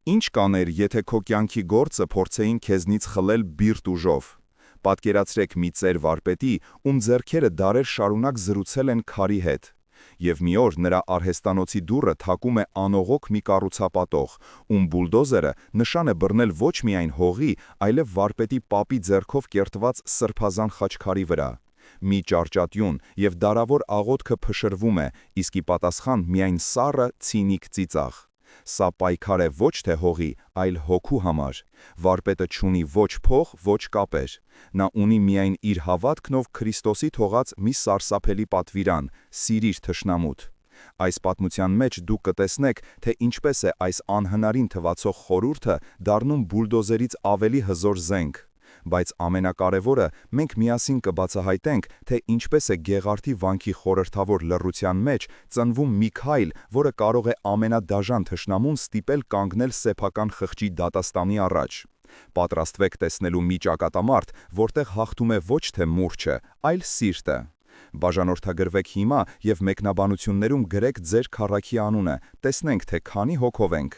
Ինչ կաներ, եթե քո կյանքի գործը փորձեին քեզնից խլել բիրտ ուժով։ Պատկերացրեք մի ծեր վարպետի, ում ձեռքերը դարեր շարունակ զրուցել են քարի հետ։ Եվ մի օր նրա արհեստանոցի դուռը թակում է անողոք մի կառուցապատող, ում բուլդոզերը նշան է բռնել ոչ միայն հողի, այլև վարպետի պապի ձեռքով կերտված սրբազան խաչքարի վրա։ Մի ճարճատյուն և դարավոր աղոթքը փշրվում է, իսկ ի պատասխան միայն սառը, ցինիկ ծիծաղ։ Սա պայքար է ոչ թե հողի, այլ հոգու համար։ Վարպետը չունի ոչ փող, ոչ կապեր։ Նա ունի միայն իր հավատքնով Քրիստոսի թողած մի սարսափելի պատվիրան՝ սիրիր թշնամուդ։ Այս պատմության մեջ դուք կտեսնեք, թե ինչպես է այս անհնարին թվացող խորհուրդը դառնում բուլդոզերից ավելի հզոր զենք։ Բայց ամենակարևորը, մենք միասին կբացահայտենք, թե ինչպես է Գեղարդի վանքի խորհրդավոր լռության մեջ ծնվում մի քայլ, որը կարող է ամենադաժան թշնամուն ստիպել կանգնել սեփական խղճի դատաստանի առաջ։ Պատրաստվեք տեսնելու մի ճակատամարտ, որտեղ հաղթում է ոչ թե մուրճը, այլ սիրտը։ Բաժանորդագրվեք հիմա և մեկնաբանություններում գրեք ձեր քառաքի անունը, տեսնենք, թե քանի հոգով ենք։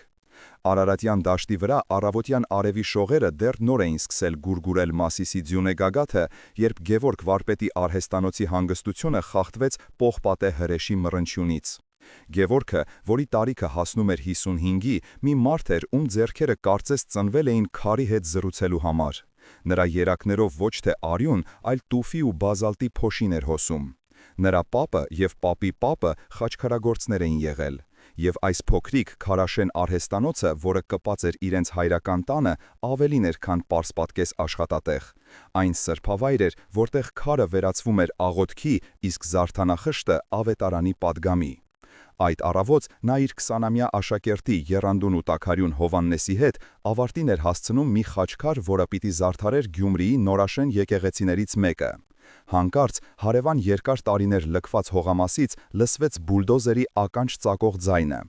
Արարատյան դաշտի վրա առավոտյան արևի շողերը դեռ նոր էին սկսել գուրգուրել Մասիսի ձյունե գագաթը, երբ Գևորգ վարպետի արհեստանոցի հանգստությունը խախտվեց պողպատե հրեշի մռնչյունից։ Գևորգը, որի տարիքը հասնում էր 55-ի, մի մարդ էր, ում ձեռքերը կարծես ծնվել էին քարի հետ զրուցելու համար։ Նրա երակներով ոչ թե արյուն, այլ տուֆի ու բազալտի փոշին էր հոսում։ Նրա պապը և պապի պապը խաչքարագործներ էին եղել։ Եվ այս փոքրիկ քարաշեն արհեստանոցը, որը կպած էր իրենց հայրական տանը, ավելին էր, քան պարսպատկես աշխատատեղ։ Այն սրբավայր էր, որտեղ քարը վերածվում էր աղոթքի, իսկ զարդանախշտը ավետարանի պատգամի։ Այդ առավոտ նա իր 20-ամյա աշակերտի եռանդուն ու տաքարյուն Հովհաննեսի հետ ավարտին էր հասցնում մի խաչքար, որը պիտի զարդարեր Գյումրիի նորաշեն եկեղեցիներից մեկը։ Հանկարծ հարևան երկար տարիներ լքված հողամասից լսվեց բուլդոզերի ականջ ծակող ձայնը։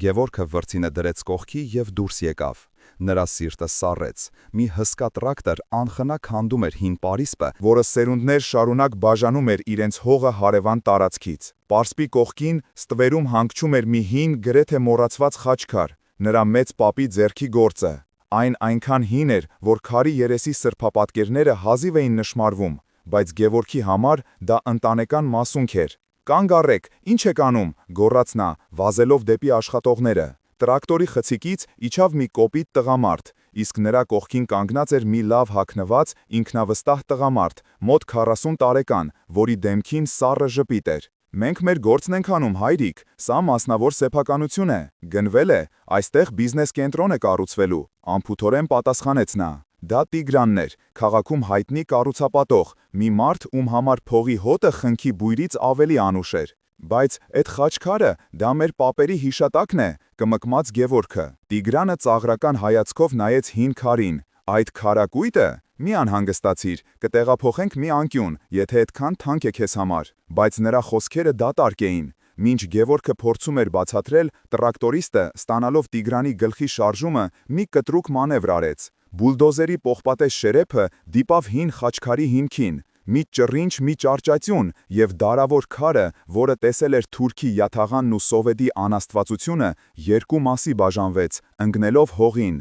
Գևորգը վրձինը դրեց կողքի և դուրս եկավ։ Նրա սիրտը սառեց։ Մի հսկա տրակտոր անխնա քանդում էր հին պարիսպը, որը սերունդներ շարունակ բաժանում էր իրենց հողը հարևան տարածքից։ Պարսպի կողքին ստվերում հանգչում էր մի հին, գրեթե մոռացված խաչքար, նրա մեծ պապի ձեռքի գործը։ Այն այնքան հին էր, որ քարի երեսի սրբապատկերները հազիվ էին նշմարվում, բայց Գևորգի համար դա ընտանեկան մասունք էր։ «Կանգ առեք, ինչ եք անում», գոռաց նա, վազելով դեպի աշխատողները։ Տրակտորի խցիկից իջավ մի կոպիտ տղամարդ, իսկ նրա կողքին կանգնած էր մի լավ հագնված, ինքնավստահ տղամարդ, մոտ 40 տարեկան, որի դեմքին սառը ժպիտ էր։ «Մենք մեր գործն ենք անում, հայրիկ, սա մասնավոր սեփականություն է, գնվել է, այստեղ բիզնես կենտրոն է կառուցվելու», անփութորեն պատասխանեց նա։ Դա Տիգրանն էր, քաղաքում հայտնի կառուցապատող, մի մարդ, ում համար փողի հոտը խնքի բույրից ավելի անուշ էր։ «Բայց էդ խաչքարը, դա մեր պապերի հիշատակն է», կմկմաց Գևորգը։ Տիգրանը ծաղրական հայացքով նայեց հին քարին։ «Այդ քարակույտը, մի անհանգստացիր, կտեղափոխենք մի անկյուն, եթե այդքան թանկ է քեզ համար», բայց նրա խոսքերը դատարկ էին։ Մինչ Գևորգը փորձում էր բացատրել, տրակտորիստը, ստանալով Տիգրանի գլխի շարժումը, մի կտրուկ մանևր արեց։ Բուլդոզերի պողպատե շերեփը դիպավ հին խաչքարի հիմքին։ Մի ճռինչ, մի ճարճատյուն, և դարավոր քարը, որը տեսել էր Թուրքի Յաթաղանն ու Սովետի անաստվածությունը, երկու մասի բաժանվեց, ընկնելով հողին։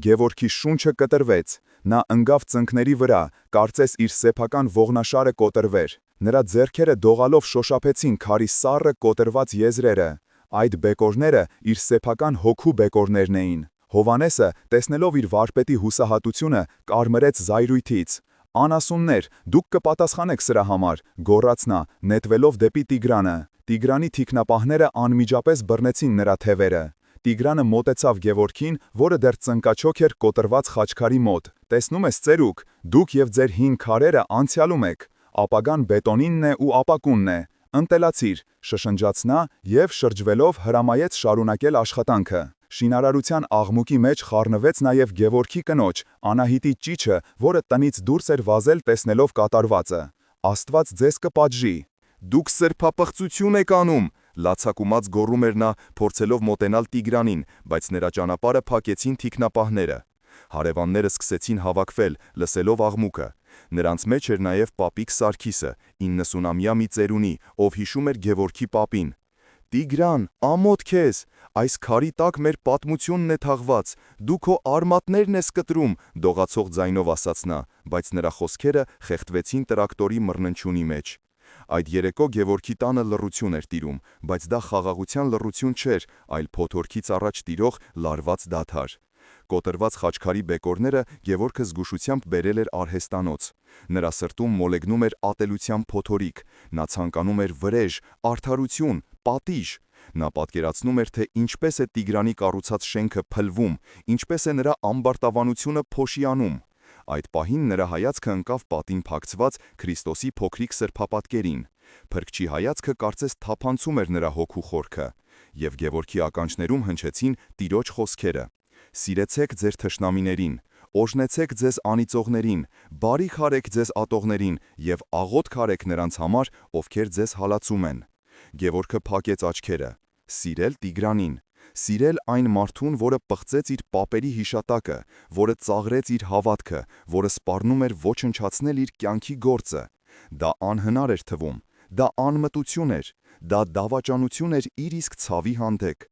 Գևորգի շունչը կտրվեց։ Նա ընկավ ծնկների վրա, կարծես իր սեփական ողնաշարը կոտրվեր։ Նրա ձեռքերը դողալով շոշափեցին քարի սառը կոտրված եզրերը։ Այդ բեկորները իր սեփական հոգու բեկորներն էին։ Հովհաննեսը, տեսնելով իր վարպետի հուսահատությունը, կարմրեց զայրույթից։ «Անասուններ, դուք կպատասխանեք սրա համար», գոռաց նա, նետվելով դեպի Տիգրանը։ Տիգրանի թիկնապահները անմիջապես բռնեցին նրա թևերը։ Տիգրանը մոտեցավ Գևորգին, որը դեռ ծնկաչոք էր կոտրված խաչքարի մոտ։ «Տեսնում ես, ծերուկ, դուք և ձեր հին քարերը անցյալում եք։ Ապագան բետոնինն է ու ապակունն է։ Ընտելացիր», շշնջաց նա և շրջվելով հրամայեց շարունակել աշխատանքը։ Շինարարության աղմուկի մեջ խառնվեց նաև Գևորգի կնոջ, Անահիտի ճիչը, որը տնից դուրս էր վազել տեսնելով կատարվածը։ «Աստված ձեզ կպատժի։ Դուք սրբապղծություն եք անում», լացակումած գոռում էր նա, փորձելով մոտենալ Տիգրանին, բայց նրա ճանապարհը փակեցին թիկնապահները։ Հարևանները սկսեցին հավաքվել, լսելով աղմուկը։ Նրանց մեջ էր նաև պապիկ Սարգիսը, 90-ամյա մի ծերունի, ով հիշում էր Գևորգի պապին։ Տիգրան, ամոթ քեզ, այս քարի տակ մեր պատմությունն է թաղված, դու քո արմատներն ես կտրում, դողացող ձայնով ասաց նա, բայց նրա խոսքերը խեղդվեցին տրակտորի մռնչյունի մեջ։ Այդ երեկո Գևորգի տանը լռություն էր տիրում, բայց դա խաղաղության լռություն չէր, այլ փոթորկից առաջ տիրող լարված դադար։ Կոտրված խաչքարի բեկորները Գևորգը զգուշությամբ բերել էր արհեստանոց։ Նրա սրտում մոլեգնում էր ատելության փոթորիկ, նա ցանկանում էր վրեժ, արդարություն, պատիժ։ Նա պատկերացնում էր, թե ինչպես է Տիգրանի կառուցած շենքը փլվում, ինչպես է նրա ամբարտավանությունը փոշիանում։ Այդ պահին նրա հայացքը ընկավ պատին փակցված Քրիստոսի փոքրիկ սրբապատկերին։ Փրկչի հայացքը կարծես թափանցում էր նրա հոգու խորքը, եւ Գևորգի ականջներում հնչեցին Տիրոջ խոսքերը. «Սիրեցեք ձեր թշնամիներին, օրհնեցեք ձեզ անիծողներին, բարիք արեք ձեզ ատողներին եւ աղոթք արեք նրանց համար, ովքեր ձեզ հալածում են»։ Գևորգը փակեց աչքերը։ Սիրել Տիգրանին, սիրել այն մարդուն, որը պղծեց իր պապերի հիշատակը, որը ծաղրեց իր հավատքը, որը սպառնում էր ոչնչացնել իր կյանքի գործը։ Դա անհնար էր թվում, դա անմտություն էր, դա դավաճանություն էր իր իսկ ցավի հանդեպ։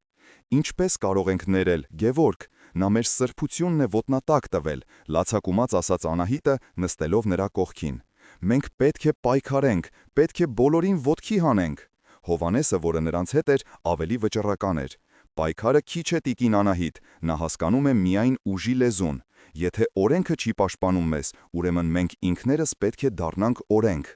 Ինչպես կարող ենք ներել, Գևորգ, նա մեր սրբությունն է ոտնատակ տվել, լացակումած ասաց Անահիտը, նստելով նրա կողքին։ Մենք պետք է պայքարենք, պետք է բոլորին ոտքի հանենք։ Հովանեսը, որը նրանց հետ էր, ավելի վճռական էր։ Պայքարը քիչ է տիկին Անահիտ, նա հասկանում է միայն ուժի լեզուն։ Եթե օրենքը չի պաշտպանում մեզ, ուրեմն մենք ինքներս պետք է դառնանք օրենք։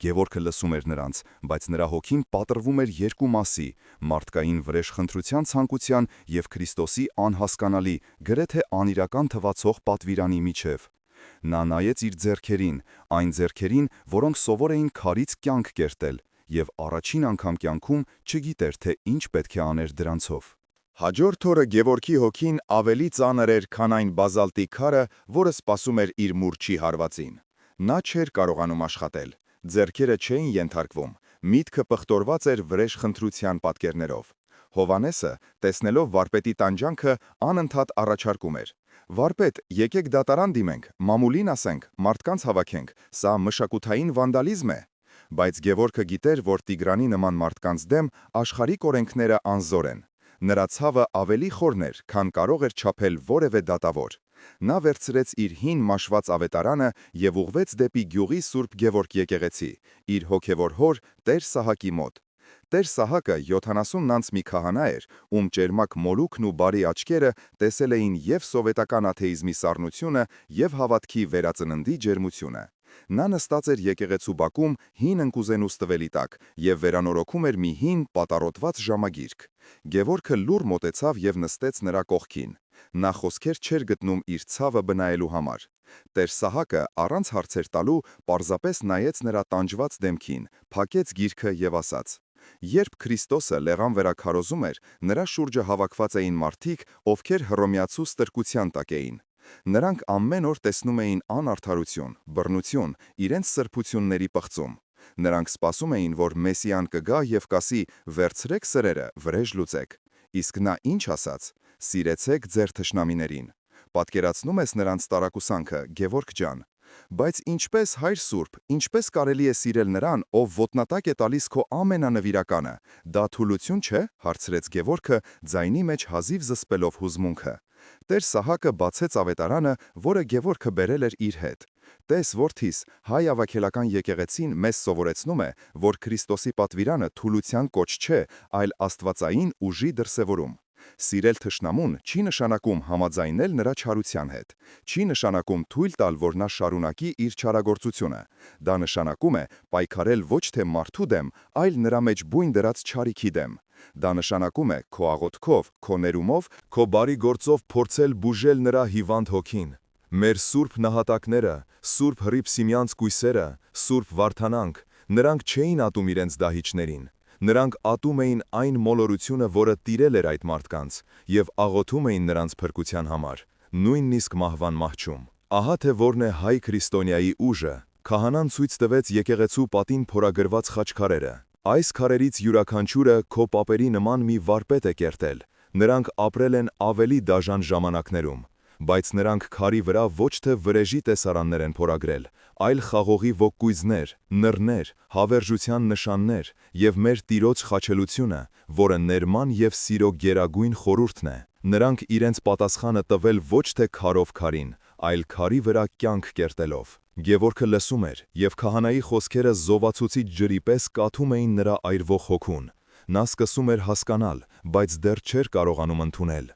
Գևորգը լսում էր նրանց, բայց նրա հոգին պատռվում էր երկու մասի՝ մարդկային վրեժխնդրության ցանկության և Քրիստոսի անհասկանալի, գրեթե անիրական թվացող պատվիրանի միջև։ Նա նայեց իր ձեռքերին, այն ձեռքերին, որոնք սովոր էին քարից կյանք կերտել, և առաջին անգամ կյանքում չգիտեր, թե ինչ պետք է աներ դրանցով։ Հաջորդ օրը Գևորգի հոգին ավելի ծանր էր, քան այն բազալտի քարը, որը սպասում էր իր մուրճի հարվածին։ Նա չէր կարողանում աշխատել, ձեռքերը չէին ենթարկվում, միտքը պղտորված էր վրեժխնդրության պատկերներով։ Հովանեսը, տեսնելով վարպետի տանջանքը, անընդհատ առաջարկում էր. «Վարպետ, եկեք դատարան դիմենք, մամուլին ասենք, մարդկանց հավաքենք, սա մշակութային վանդալիզմ է»։ Բայց Գևորգը գիտեր, որ Տիգրանի նման մարդկանց դեմ աշխարհիկ օրենքները անզոր են։ Նրա ցավը ավելի խորն էր, քան կարող էր չափել որևէ դատավոր։ Նա վերցրեց իր հին մաշված ավետարանը և ուղղվեց դեպի գյուղի Սուրբ Գևորգ եկեղեցի, իր հոգևոր հոր Տեր Սահակի մոտ։ Տեր Սահակը 70 անց մի քահանա էր, ում ճերմակ մոլուքն ու բարի աչքերը տեսել էին և սովետական աթեիզմի սառնությունը, և հավատքի վերածննդի ջերմությունը։ Նա նստած էր եկեղեցու բակում հին ընկուզենուս տվելի տակ և վերանորոգում էր մի հին պատառոտված ժամագիրք։ Գևորգը լուռ մոտեցավ և նստեց նրա կողքին։ Նա խոսքեր չէր գտնում իր ցավը բնայելու համար։ Տեր Սահակը, առանց հարցեր տալու, պարզապես նայեց նրա տանջված դեմքին, փակեց գիրքը և ասաց. «Երբ Քրիստոսը լեղան վրա քարոզում էր, նրա շուրջը հավաքված էին մարդիկ, ովքեր հռոմեացու ստրկության տակ էին։ Նրանք ամեն օր տեսնում էին անարդարություն, բռնություն, իրենց սրբությունների պղծում։ Նրանք սպասում էին, որ Մեսիան կգա և կասի. «Վերցրեք սրերը, վրեժ լուծեք»։ Իսկ նա ինչ ասաց. «Սիրեցեք ձեր թշնամիներին»։ Պատկերացնում ես նրանց տարակուսանքը, Գևորգ ջան։ Բայց ինչպես, Հայր Սուրբ, ինչպես կարելի է սիրել նրան, ով ոտնատակ է տալիս քո ամենանվիրականը։ Դա թուլություն չէ, հարցրեց Գևորգը, ձայնի մեջ հազիվ զսպելով հուզմունքը։ Տեր Սահակը բացեց ավետարանը, որը Գևորգը բերել էր իր հետ։ Տես, որդիս, հայ ավագելական եկեղեցին մեզ սովորեցնում է, որ Քրիստոսի պատվիրանը թուլության կոչ չէ, այլ աստվածային ուժի դրսևորում։ Սիրել թշնամուն չի նշանակում համաձայնել նրա չարության հետ, չի նշանակում թույլ տալ, որ նա շարունակի իր չարագործությունը։ Դա նշանակում է պայքարել ոչ թե մարդու դեմ, այլ նրա մեջ բույն դրած չարիքի դեմ։ Դա նշանակում է քո աղոթքով, քո ներումով, քո բարի գործով փորձել բուժել նրա հիվանդ հոգին։ Մեր սուրբ նահատակները, Սուրբ Հռիփ Սիմեոնց կույսերը, Սուրբ Վարդանանք, նրանք չէին ատում իրենց դահիճներին։ Նրանք ատում էին այն մոլորությունը, որը տիրել էր այդ մարդկանց, և աղոթում էին նրանց փրկության համար, նույնիսկ մահվան մահճում։ Ահա թե որն է հայ քրիստոնյայի ուժը։ Քահանան ցույց տվեց եկեղեցու պատին փորագրված խաչքարերը։ Այս քարերից յուրաքանչյուրը քո պապերի նման մի վարպետ է կերտել։ Նրանք ապրել են ավելի դաժան ժամանակներում։ բայց նրանք քարի վրա ոչ թե վրեժի տեսարաններ են փորագրել, այլ խաղողի ողկույզներ, նռներ, հավերժության նշաններ և մեր Տիրոջ խաչելությունը, որը ներման և սիրո գերագույն խորհուրդն է։ Նրանք իրենց պատասխանը տվել ոչ թե քարով քարին, այլ քարի վրա կյանք կերտելով։ Գևորգը լսում էր, և քահանայի խոսքերը զովացուցիչ ջրի պես կաթում էին նրա այրվող հոգուն։ Նա սկսում էր հասկանալ, բայց դեռ չէր կարողանում ընդունել։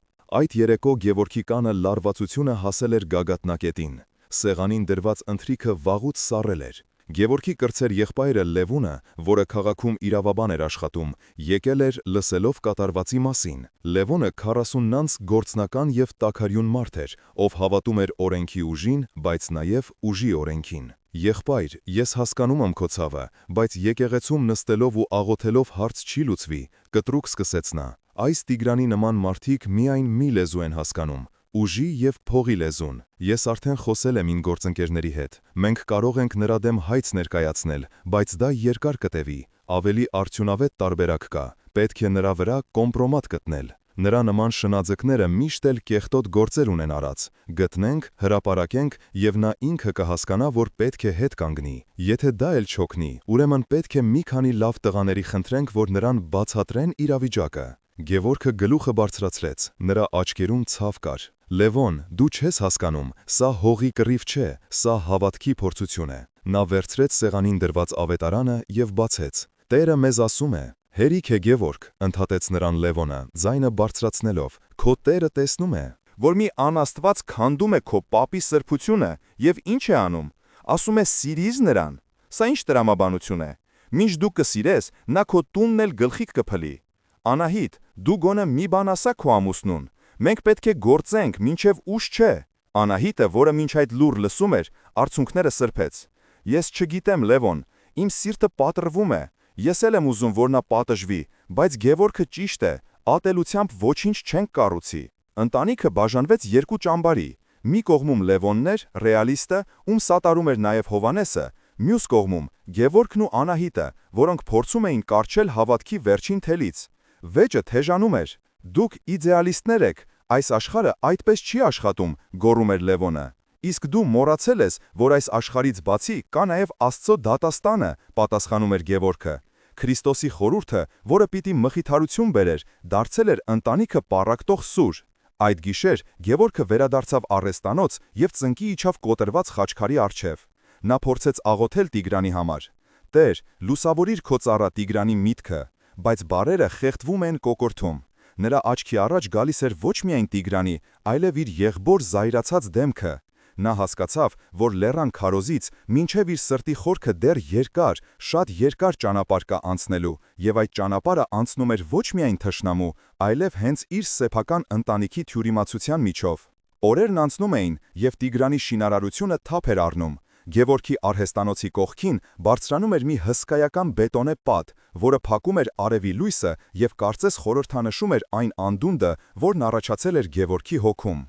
Այդ երեկո Գևորգի կանը լարվածությունը հասել էր գագաթնակետին։ Սեղանին դրված ընթրիքը վաղուց սառել էր։ Գևորգի կրտսեր եղբայրը Լևոնը, որը քաղաքում իրավաբան էր աշխատում, եկել էր լսելով կատարվածի մասին։ Լևոնը 40-անց գործնական և տաքարյուն մարդ էր, ով հավատում էր օրենքի ուժին, բայց նաև ուժի օրենքին։ «Եղբայր, ես հասկանում եմ քո ցավը, բայց եկեղեցում նստելով ու աղոթելով հարց չի լուծվի», կտրուկ սկսեց նա։ «Այս Տիգրանի նման մարդիկ միայն մի լեզու են հասկանում՝ ուժի և փողի լեզուն։ Ես արդեն խոսել եմ իմ գործընկերների հետ։ Մենք կարող ենք նրա դեմ հայց ներկայացնել, բայց դա երկար կտևի։ Ավելի արդյունավետ տարբերակ կա։ Պետք է նրա վրա կոմպրոմատ գտնել։ Նրա նման շնաձկները միշտ էլ կեղտոտ գործեր ունեն արած։ Գտնենք, հրապարակենք, և նա ինքը կհասկանա, որ պետք է հետ կանգնի։ Եթե դա էլ չօգնի, ուրեմն պետք է մի քանի լավ տղաների խնդրենք, որ նրան բացատրեն իրավիճակը»։ Գևորգը գլուխը բարձրացրեց, նրա աչքերում ցավ կար։ «Լևոն, դու չես հասկանում, սա հողի կռիվ չէ, սա հավատքի փորձություն է»։ Նա վերցրեց սեղանին դրված ավետարանը և բացեց։ «Տերը մեզ ասում է»։ «Հերիք է, Գևորգ», ընդհատեց նրան Լևոնը, ձայնը բարձրացնելով, «քո Տերը տեսնում է, որ մի անաստված քանդում է քո պապի սրբությունը և ինչ է անում։ Ասում է սիրիր նրան։ Սա ինչ տրամաբանություն է։ Մինչ դու կսիրես, նա քո տունն էլ գլխիկ կփլի։ Անահիտ, դու գոնե մի բան ասա քո ամուսնուն։ Մենք պետք է գործենք, մինչև ուշ չէ»։ Անահիտը, որը մինչ այդ լուռ լսում էր, արցունքները սրբեց։ «Ես չգիտեմ, Լևոն, իմ սիրտը պատռվում է։ Ես էլ եմ ուզում, որ նա պատժվի, բայց Գևորգը ճիշտ է, ատելությամբ ոչինչ չենք կառուցի»։ Ընտանիքը բաժանվեց երկու ճամբարի։ Մի կողմում Լևոնն էր, ռեալիստը, ում սատարում էր նաև Հովհաննեսը, մյուս կողմում Գևորգն ու Անահիտը, որոնք փորձում էին կառչել հավատքի վերջին թելից։ Վեճը թեժանում էր։ «Դուք իդեալիստներ եք, այս աշխարհը այդպես չի աշխատում», գոռում էր Լևոնը։ «Իսկ դու մոռացել ես, որ այս աշխարհից բացի կա նաև Աստծո դատաստանը», պատասխանում էր Գևորգը։ Քրիստոսի խորհուրդը, որը պիտի մխիթարություն բերեր, դարձել էր ընտանիքը պառակտող սուր։ Այդ գիշեր Գևորգը վերադարձավ առեստանոց և ծնկի իջավ կոտրված խաչքարի առջև։ Նա փորձեց աղոթել Տիգրանի համար։ «Տեր, լուսավորիր քո ծառա Տիգրանի միտքը», բայց բառերը խեղդվում են կոկորդում։ Նրա աչքի առաջ գալիս էր ոչ միայն Տիգրանի, այլև իր եղբոր զայրացած դեմքը։ Նա հասկացավ, որ լեռան քարոզից մինչև իր սրտի խորքը դեռ երկար, շատ երկար ճանապարհ կա անցնելու, և այդ ճանապարհը անցնում էր ոչ միայն թշնամու, այլև հենց իր սեփական ընտանիքի թյուրիմացության միջով։ Օրերն անցնում էին, և Տիգրանի շինարարությունը թափ էր առնում։ Գևորգի արհեստանոցի կողքին բարձրանում էր մի հսկայական բետոնե պատ, որը փակում էր արևի լույսը և կարծես խորհրդանշում էր այն անդունդը, որն առաջացել էր Գևորգի հոգում։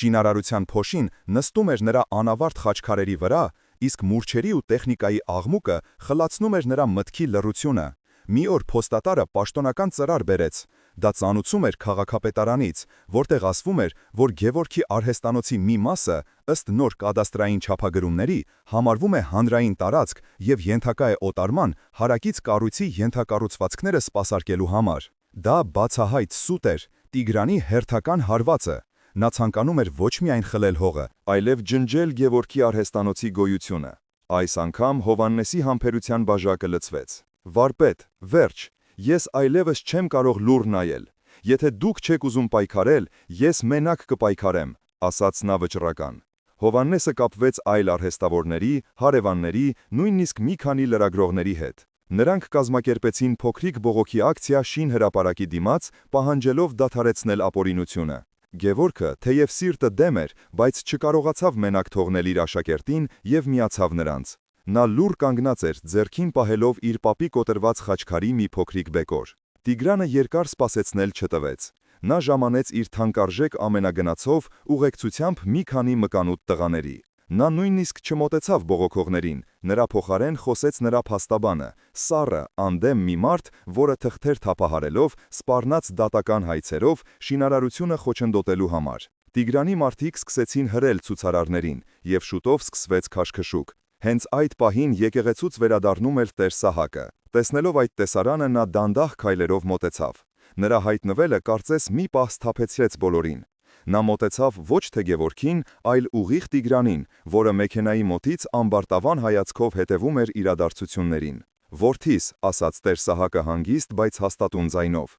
Շինարարության փոշին նստում էր նրա անավարտ խաչքարերի վրա, իսկ մուրչերի ու տեխնիկայի աղմուկը խլացնում էր նրա մտքի լռությունը։ Մի օր փոստատարը պաշտոնական ծրար բերեց։ Դա ծանուցում էր քաղաքապետարանից, որտեղ ասվում էր, որ Գևորգի արհեստանոցի մի մասը, ըստ նոր կադաստրային չափագրումների, համարվում է հանրային տարածք և ենթակա է օտարման հարակից կառույցի ենթակառուցվածքները սպասարկելու համար։ Դա բացահայտ սուտ էր, Տիգրանի հերթական հարվածը։ Նա ցանկանում էր ոչ միայն խլել հողը, այլև ջնջել Գևորգի արհեստանոցի գոյությունը։ Այս անգամ Հովհաննեսի համբերության բաժակը լցվեց։ «Վարպետ, վերջ, ես այլևս չեմ կարող լուռ նայել։ Եթե դուք չեք ուզում պայքարել, ես մենակ կպայքարեմ», ասաց նա վճռական։ Հովհաննեսը կապվեց այլ արհեստավորների, հարևանների, նույնիսկ մի քանի լրագրողների հետ։ Նրանք կազմակերպեցին փոքրիկ բողոքի ակցիա շինհրապարակի դիմաց, պահանջելով դադարեցնել ապօրինությունը։ Գևորգը, թեև սիրտը դեմ էր, բայց չկարողացավ մենակ թողնել իր աշակերտին և միացավ նրանց։ Նա լուռ կանգնած էր, ձեռքին պահելով իր պապի կոտրված խաչքարի մի փոքրիկ բեկոր։ Տիգրանը երկար սպասեցնել չտվեց։ Նա ժամանեց իր թանկարժեք ամենագնացով ուղեկցությամբ մի քանի մկանուտ տղաների։ Նա նույնիսկ չմոտեցավ բողոքողներին, նրա փոխարեն խոսեց նրա փաստաբանը, սառը, անդեմ մի մարդ, որը թղթեր թափահարելով, սպառնաց դատական հայցերով շինարարությունը խոչընդոտելու համար։ Տիգրանի մարդիկ սկսեցին հրել ցուցարարներին, եւ շուտով սկսվեց քաշքշուկ։ Հենց այդ պահին եկեղեցուց վերադառնում էր Տեր Սահակը։ Տեսնելով այդ տեսարանը նա դանդաղ քայլերով մոտեցավ։ Նրա հայտնվելը կարծես մի պահ սթափեցրեց բոլորին։ Նա մոտեցավ ոչ թե Գևորգին, այլ ուղիղ Տիգրանին, որը մեքենայի մոտից ամբարտավան հայացքով հետևում էր իրադարձություններին։ «Որդիս», ասաց Տեր Սահակը հանգիստ, բայց հաստատուն ձայնով։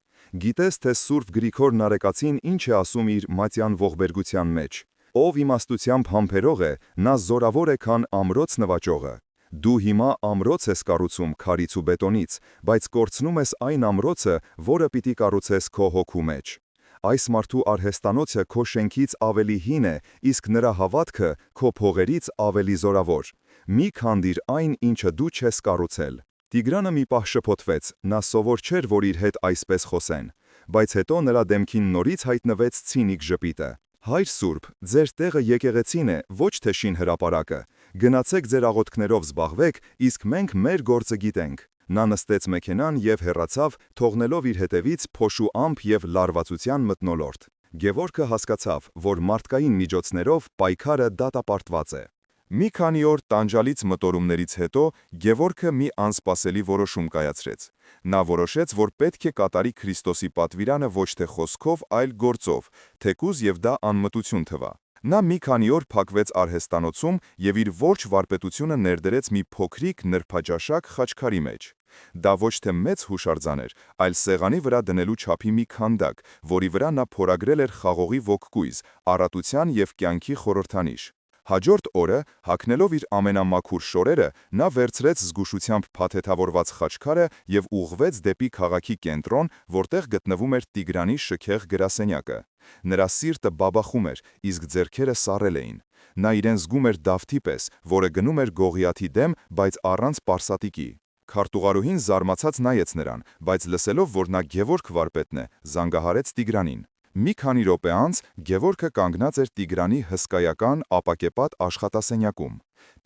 «Գիտես, թե Սուրբ Գրիգոր Նարեկացին ինչ է ասում իր մատյան ողբերգության մեջ. ով իմաստությամբ համբերող է, նա զորավոր է, քան ամրոց նվաճողը։ Դու հիմա ամրոց ես կառուցում քարից ու բետոնից, բայց կորցնում ես այն ամրոցը, որը պիտի կառուցես քո հոգու մեջ։ Այս մարդու արհեստանոցը քո շենքից ավելի հին է, իսկ նրա հավատքը քո փողերից ավելի զորավոր։ Մի քանդիր այն, ինչը դու չես կառուցել»։ Տիգրանը մի պահ շփոթվեց, նա սովոր չէր, որ իր հետ այսպես խոսեն, բայց հետո նրա դեմքին նորից հայտնվեց ցինիկ ժպիտը։ «Հայր Սուրբ, ձեր տեղը եկեղեցին է, ոչ թե շին հրապարակը։ Գնացեք ձեր աղոթքներով զբաղվեք, իսկ մենք մեր գործը գիտենք»։ Նա նստեց մեքենան եւ հեռացավ, թողնելով իր հետևից փոշու ամփ եւ լարվածության մթնոլորտ։ Գևորգը հասկացավ, որ մարդկային միջոցներով պայքարը դատապարտված է։ Մի քանի օր տանջալից մտորումներից հետո Գևորգը մի անսպասելի որոշում կայացրեց։ Նա որոշեց, որ պետք է կատարի Քրիստոսի պատվիրանը ոչ թե խոսքով, այլ գործով, թեկուզ եւ դա անմտություն թվա։ Նա մի քանի օր փակվեց արհեստանոցում եւ իր ողջ վարպետությունը ներդրեց մի փոքրիկ նրբաճաշակ խաչքարի մեջ։ Դա ոչ թե մեծ հուշարձան էր, այլ սեղանի վրա դնելու չափի մի քանդակ, որի վրա նա փորագրել էր խաղողի ոգկույզ, առատության եւ կյանքի խորհրդանիշ։ Հաջորդ օրը, հագնելով իր ամենամաքուր շորերը, նա վերցրեց զգուշությամբ փաթեթավորված խաչքարը եւ ուղղվեց դեպի քաղաքի կենտրոն, որտեղ գտնվում էր Տիգրանի շքեղ գրասենյակը։ Նրա սիրտը բաբախում էր, իսկ ձեռքերը սառել էին։ Նա իրեն զգում էր Դավթի պես, որը գնում էր Գողիաթի դեմ, բայց առանց պարսատիկի։ Քարտուղարուհին զարմացած նայեց նրան, բայց լսելով, որ նա Գևորգ վարպետն է, զանգահարեց Տիգրանին։ Մի քանի րոպե անց Գևորգը կանգնած էր Տիգրանի հսկայական ապակեպատ աշխատասենյակում։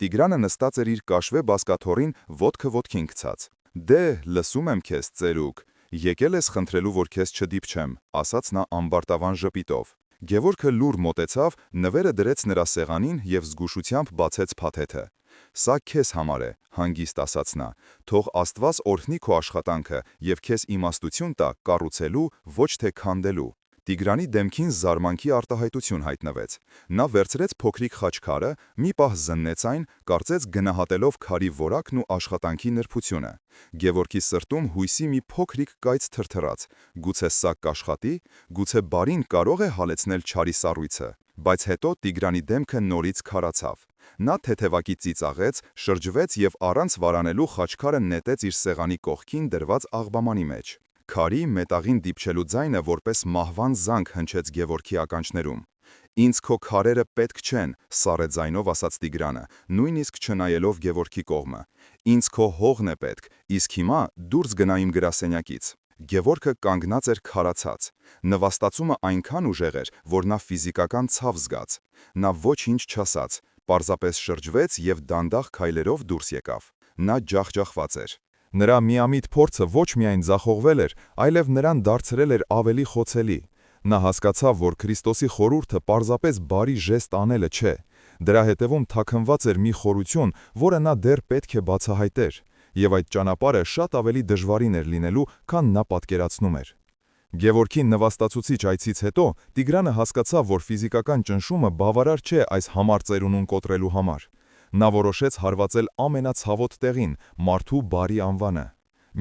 Տիգրանը նստած էր իր կաշվե բազկաթոռին, ոտքը ոտքին գցած։ «Դե, լսում եմ քեզ, ծերուկ, եկել ես խնդրելու, որ քեզ չդիպչեմ», ասաց նա ամբարտավան ժպիտով։ Գևորգը լուռ մոտեցավ, նվերը դրեց նրա սեղանին եւ զգուշությամբ բացեց փաթեթը։ «Սա քեզ համար է», հանգիստ ասաց նա, «թող Աստված օրհնի քո աշխատանքը եւ քեզ իմաստություն տա կառուցելու, ոչ թե քանդելու»։ Տիգրանի դեմքին զարմանքի արտահայտություն հայտնվեց։ Նա վերցրեց փոքրիկ խաչքարը, մի պահ զննեց այն, կարծեց գնահատելով քարի որակն ու աշխատանքի նրբությունը։ Գևորգի սրտում հույսի մի փոքրիկ կայծ թրթռաց։ Գուցե սա կաշխատի, գուցե բարին կարող է հալեցնել չարի սառույցը։ Բայց հետո Տիգրանի դեմքը նորից քարացավ։ Նա թեթևակի ծիծաղեց, շրջվեց եւ առանց վարանելու խաչքարը նետեց իր սեղանի կողքին դրված աղբամանի մեջ։ Քարի մետաղին դիպչելու ձայնը որպես մահվան զանգ հնչեց Գևորգի ականջներում։ «Ինձ քո քարերը պետք չեն», սառե ձայնով ասաց Տիգրանը, նույնիսկ չնայելով Գևորգի կողմը։ «Ինձ քո հողն է պետք, իսկ հիմա դուրս գնա իմ գրասենյակից»։ Գևորգը կանգնած էր քարացած։ Նվաստացումը այնքան ուժեղ էր, որ նա ֆիզիկական ցավ զգաց։ Նա ոչինչ չասաց, պարզապես շրջվեց եւ դանդաղ քայլերով դուրս եկավ։ Նա ջախջախված էր։ Նրա միամիտ փորձը ոչ միայն ձախողվել էր, այլև նրան դարձրել էր ավելի խոցելի։ Նա հասկացավ, որ Քրիստոսի խորհուրդը պարզապես բարի ժեստ անելը չէ։ Դրա հետևում թաքնված էր մի խորություն, որը նա դեռ պետք է բացահայտեր, եւ այդ ճանապարհը շատ ավելի դժվարին էր լինելու, քան նա պատկերացնում էր։ Գևորգի նվաստացուցիչ այցից հետո Տիգրանը հասկացավ, որ ֆիզիկական ճնշումը բավարար չէ այս համառ ծերունուն կոտրելու համար։ Նա որոշեց հարվածել ամենացավոտ տեղին՝ մարդու բարի անվանը։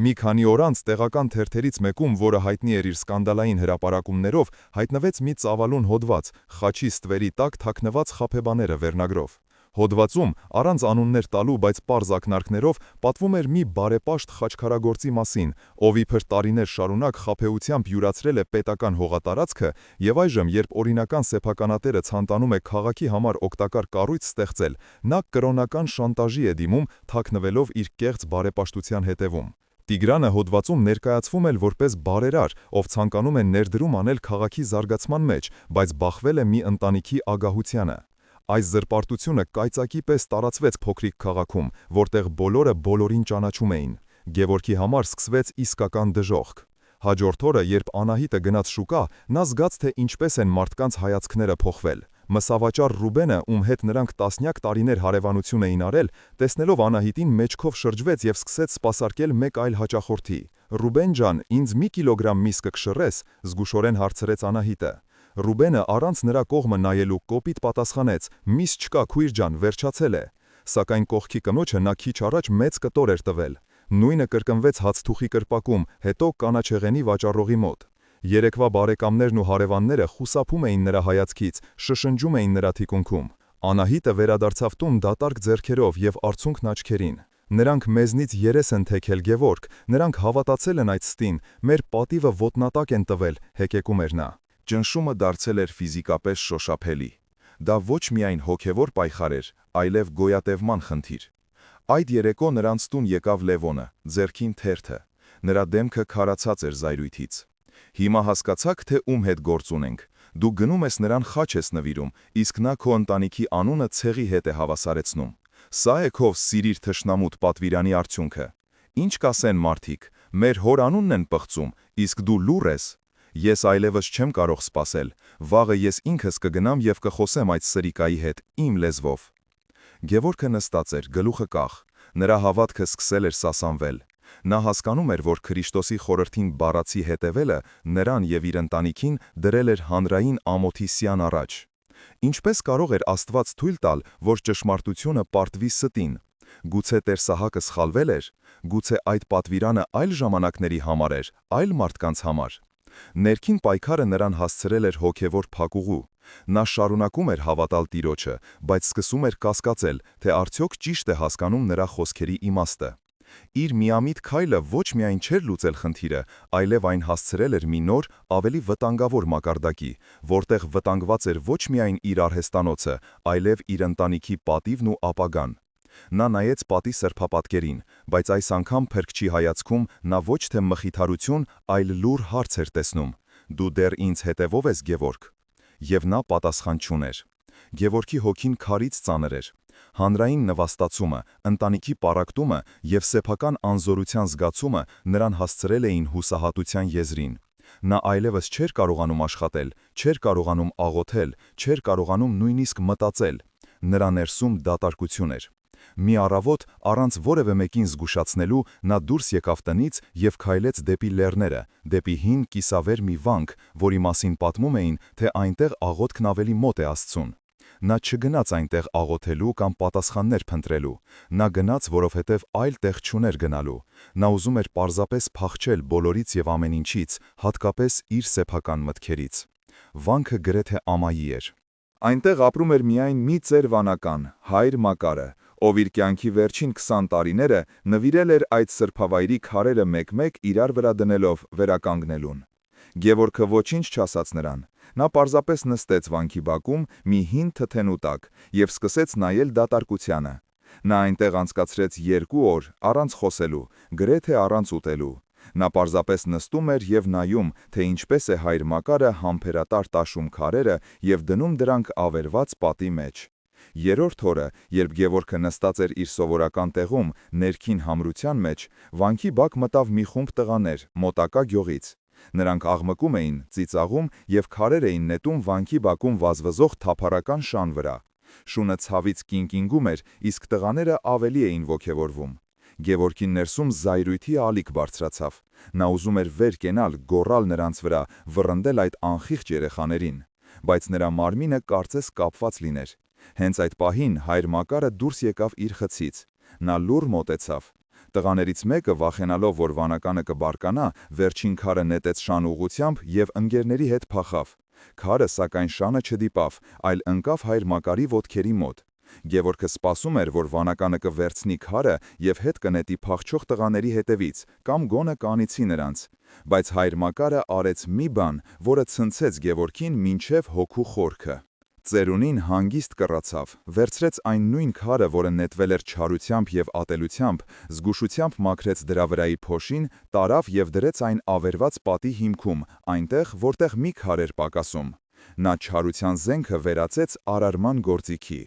Մի քանի օր անց տեղական թերթերից մեկում, որը հայտնի էր իր սկանդալային հրապարակումներով, հայտնվեց մի ծավալուն հոդված՝ «Խաչի ստվերի տակ թաքնված խաբեբաները» վերնագրով։ Հոդվածում, առանց անուններ տալու, բայց պարզ ակնարկներով, պատվում էր մի բարեպաշտ խաչքարագործի մասին, ով իբր տարիներ շարունակ խաբեությամբ յուրացրել է պետական հողատարածքը, եւ այժմ, երբ օրինական սեփականատերը ցանտանում է քաղաքի համար օգտակար կառույց ստեղծել, նա կրոնական շանտաժի է դիմում, թաքնվելով իր կեղծ բարեպաշտության հետևում։ Տիգրանը հոդվածում ներկայացվում էր որպես բարերար, ով ցանկանում է ներդրում անել քաղաքի զարգացման մեջ, բայց բախվել է մի ընտանիքի ագահությանը։ Այս զրպարտությունը կայծակի պես տարածվեց փոքրիկ քաղաքում, որտեղ բոլորը բոլորին ճանաչում էին։ Գևորգի համար սկսվեց իսկական դժոխք։ Հաջորդ օրը, երբ Անահիտը գնաց շուկա, նա զգաց, թե ինչպես են մարդկանց հայացքները փոխվել։ Մսավաճառ Ռուբենը, ում հետ նրանք տասնյակ տարիներ հարևանություն էին արել, տեսնելով Անահիտին մեջքով շրջվեց եւ սկսեց սպասարկել մեկ այլ հաճախորդի։ «Ռուբեն ջան, ինձ մի կիլոգրամ միս կքշռես», զգուշորեն հարցրեց Անահիտը։ Ռուբենը առանց նրա կողմը նայելու կոպիտ պատասխանեց. «Միս չկա, քույր ջան, վերջացել է»։ Սակայն կողքի կնոջը նա քիչ առաջ մեծ կտոր էր տվել։ Նույնը կրկնվեց հացթուխի կրպակում, հետո կանաչեղենի վաճառողի մոտ։ Երեկվա բարեկամներն ու հարևանները խուսափում էին նրա հայացքից, շշնջում էին նրա թիկունքում։ Անահիտը վերադարձավ տուն դատարկ ձեռքերով եւ արցունքն աչքերին։ «Նրանք մեզնից երես են թեքել, Գևորգ, նրանք հավատացել են այդ ստին, մեր պատիվը ոտնատակ են տվել», հեկեկում էր նա։ Ճնշումը դարձել էր ֆիզիկապես շոշափելի։ Դա ոչ միայն հոգևոր պայքար էր, այլև գոյատևման խնդիր։ Այդ երեկո նրանց տուն եկավ Լևոնը, ձեռքին թերթը։ Նրա դեմքը քարացած էր զայրույթից։ «Հիմա հասկացաք, թե ում հետ գործ ունենք։ Դու գնում ես նրան խաչ ես նվիրում, իսկ նա քո ընտանիքի անունը ցեղի հետ է հավասարեցնում։ Սա է քո սիրիր թշնամուտ պատվիրանի արդյունքը։ Ինչ կասեն մարդիկ, մեր հոր անունն են պղծում, իսկ դու լուռ ես։ Ես այլևս չեմ կարող սպասել, վաղը ես ինքս կգնամ եւ կխոսեմ այդ սրիկայի հետ, իմ լեզվով»։ Գևորգը նստած էր, գլուխը կախ։ Նրա հավատքը սկսել էր սասանվել։ Նա հասկանում էր, որ Քրիստոսի խորհրդին բառացի հետևելը նրան եւ իր ընտանիքին դրել էր հանրային ամոթի սյան առաջ։ Ինչպես կարող էր Աստված թույլ տալ, որ ճշմարտությունը պարտվի ստին։ Գուցե Տեր Սահակը սխալվել էր։ Գուցե այդ պատվիրանը այլ ժամանակների համար էր, այլ մարդկանց համար։ Ներքին պայքարը նրան հասցրել էր հոգևոր փակուղու։ Նա շարունակում էր հավատալ Տիրոջը, բայց սկսում էր կասկածել, թե արդյոք ճիշտ է հասկանում նրա խոսքերի իմաստը։ Իր միամիտ քայլը ոչ միայն չէր լուծել խնդիրը, այլև այն հասցրել էր մի նոր, ավելի վտանգավոր մակարդակի, որտեղ վտանգված էր ոչ միայն իր արհեստանոցը, այլև իր ընտանիքի պատիվն ու ապագան։ Նա նայեց պատի սրբապատկերին, բայց այս անգամ փրկչի հայացքում նա ոչ թե մխիթարություն, այլ լուր հարց էր տեսնում. «Դու դեռ ինձ հետևով ես, Գևորգ»։ Եվ նա պատասխան չուներ։ Գևորգի հոգին քարից ծանր էր։ Հանրային նվաստացումը, ընտանիքի պառակտումը եւ սեփական անզորության զգացումը նրան հասցրել էին հուսահատության եզրին։ Նա այլևս չէր կարողանում աշխատել, չէր կարողանում աղոթել, չէր կարողանում նույնիսկ մտածել։ Նրա ներսում դատարկություն էր։ Մի առավոտ, առանց որևէ մեկին զգուշացնելու, նա դուրս եկավ տնից եւ քայլեց դեպի լեռները, դեպի հին կիսավեր մի վանք, որի մասին պատմում էին, թե այնտեղ աղոթքն ավելի մոտ է Աստծուն։ Նա չգնաց այնտեղ աղոթելու կամ պատասխաններ փնտրելու։ Նա գնաց, որովհետև այլ տեղ չուներ գնալու։ Նա ուզում էր պարզապես փախչել բոլորից եւ ամեն ինչից, հատկապես իր սեփական մտքերից։ Վանքը գրեթե ամայի էր։ Այնտեղ ապրում էր միայն մի ծեր վանական, հայր Մակարը, ով իր կյանքի վերջին 20 տարիները նվիրել էր այդ սրբավայրի քարերը մեկ-մեկ իրար վրա դնելով վերականգնելուն։ Գևորգը ոչինչ չասաց նրան։ Նա պարզապես նստեց վանքի բակում մի հին թթենու տակ եւ սկսեց նայել դատարկությանը։ Նա այնտեղ անցկացրեց 2 օր առանց խոսելու, գրեթե առանց ուտելու։ Նա պարզապես նստում էր եւ նայում, թե ինչպես է հայր Մակարը համբերատար տաշում քարերը եւ դնում դրանք ավերված պատի մեջ։ Երրորդ օրը, երբ Գևորգը նստած էր իր սովորական տեղում, ներքին համրության մեջ, վանքի բակ մտավ մի խումբ տղաներ մոտակա գյուղից։ Նրանք աղմկում էին, ծիծաղում եւ քարեր էին նետում վանքի բակում վազվզող թափառական շան վրա։ Շունը ցավից կինկինգում էր, իսկ տղաները ավելի էին ոգևորվում։ Գևորգի ներսում զայրույթի ալիք բարձրացավ։ Նա ուզում էր վեր կենալ, գոռալ նրանց վրա, վռնդել այդ անխիղճ երեխաներին։ Բայց նրա մարմինը կարծես կապված լիներ։ Հենց այդ պահին հայր Մակարը դուրս եկավ իր խցից։ Նա լուռ մոտեցավ։ Տղաներից մեկը, վախենալով, որ վանականը կբարկանա, վերջին քարը նետեց շան ուղղությամբ եւ ընկերների հետ փախավ։ Քարը, սակայն շանը չդիպավ, այլ ընկավ հայր Մակարի ոտքերի մոտ։ Գևորգը սպասում էր, որ վանականը կվերցնի քարը եւ հետ կնետի փախչող տղաների հետևից, կամ գոնը կանիցի նրանց։ Բայց հայր Մակարը արեց մի բան, որը ցնցեց Գևորգին մինչև հոգու խորքը։ Ծերունին հանգիստ կռացավ, վերցրեց այն նույն քարը, որը նետվել էր չարությամբ եւ ատելությամբ, զգուշությամբ մաքրեց դրա վրայի փոշին, տարավ եւ դրեց այն ավերված պատի հիմքում, այնտեղ, որտեղ մի քար էր պակասում։ Նա չարության զենքը վերածեց արարման գործիքի։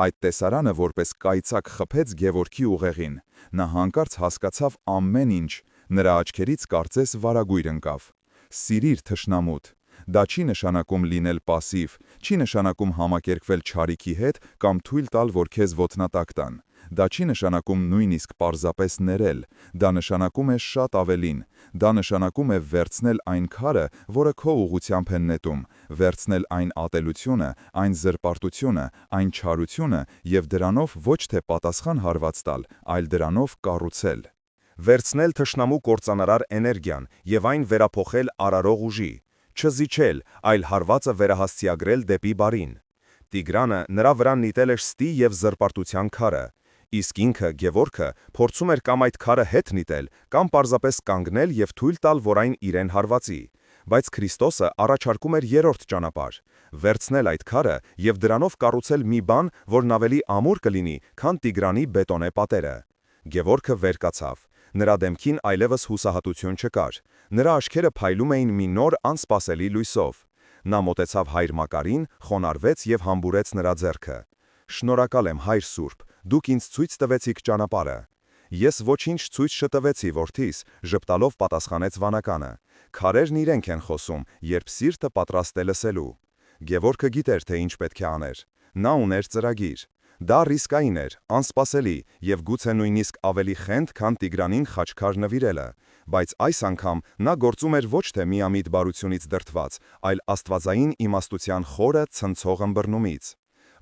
Այդ տեսարանը որպես կայծակ խփեց Գևորգի ուղեղին։ Նա հանկարծ հասկացավ ամեն ինչ։ Նրա աչքերից կարծես վարագույր ընկավ։ Սիրիր թշնամուդ։ Դա չի նշանակում լինել պասիվ, չի նշանակում համակերպվել չարիքի հետ կամ թույլ տալ, որ քեզ ոտնատակ տան։ Դա չի նշանակում նույնիսկ պարզապես ներել, դա նշանակում է շատ ավելին։ Դա նշանակում է վերցնել այն քարը, որը քո ուղղությամբ են նետում, վերցնել այն ատելությունը, այն զրպարտությունը, այն չարությունը եւ դրանով ոչ թե պատասխան հարված տալ, այլ դրանով կառուցել։ Վերցնել թշնամու կործանարար էներգիան եւ այն վերափոխել արարող ուժի, չզիջել, այլ հարվածը վերահասցիագրել դեպի բարին։ Տիգրանը նրա վրա նետել էր ստի եւ զրպարտության քարը, իսկ ինքը Գևորգը փորձում էր կամ այդ քարը հետ նետել, կամ պարզապես կանգնել եւ թույլ տալ, որ այն իրեն հարվածի։ Բայց Քրիստոսը առաջարկում էր երրորդ ճանապարհ՝ վերցնել այդ քարը եւ դրանով կառուցել մի բան, որն ավելի ամուր կլինի, քան Տիգրանի բետոնե պատերը։ Գևորգը վեր կացավ։ Նրա դեմքին այլևս հուսահատություն չկար։ Նրա աչքերը փայլում էին մի նոր անսպասելի լույսով։ Նա մոտեցավ հայր Մակարին, խոնարհվեց եւ համբուրեց նրա ձեռքը։ Շնորհակալ եմ, հայր Սուրբ, դուք ինձ ցույց տվեցիք ճանապարհը։ Ես ոչինչ ցույց չտվեցի որդիս, ժպտալով պատասխանեց վանականը։ Քարերն իրենք են խոսում, երբ սիրտը պատրաստ է լսելու։ Գևորգը գիտեր, թե ինչ պետք է աներ։ Նա ուներ ծրագիր։ Դա ռիսկային էր, անսպասելի եւ գուցե նույնիսկ ավելի խենթ, քան Տիգրանին խաչքար նվիրելը, բայց այս անգամ նա գործում էր ոչ թե միամիտ բարությունից դրդված, այլ աստվածային իմաստության խորը ցնցող ըմբռնումից։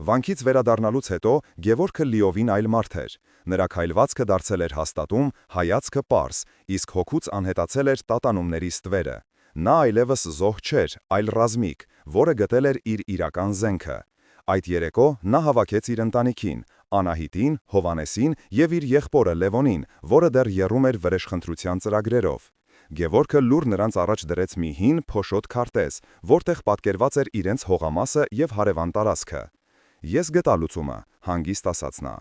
Վանքից վերադառնալուց հետո Գևորգը լիովին այլ մարդ էր։ Նրա քայլվածքը դարձել էր հաստատում, հայացքը պարզ, իսկ հոգուց անհետացել էր տատանումների ստվերը։ Նա այլևս զոհ չէր, այլ ռազմիկ, որը գտել էր իր իրական զենքը։ Այդ երեկո նա հավաքեց իր ընտանիքին, Անահիտին, Հովանեսին եւ իր եղբորը Լևոնին, որը դեռ եռում էր վրեժխնդրության ծրագրերով։ Գևորգը լուր նրանց առաջ դրեց մի հին փոշոտ քարտեզ, որտեղ պատկերված էր իրենց հողամասը եւ հարևան տարածքը։ Ես գտա լուծումը, հանգիստ ասաց նա։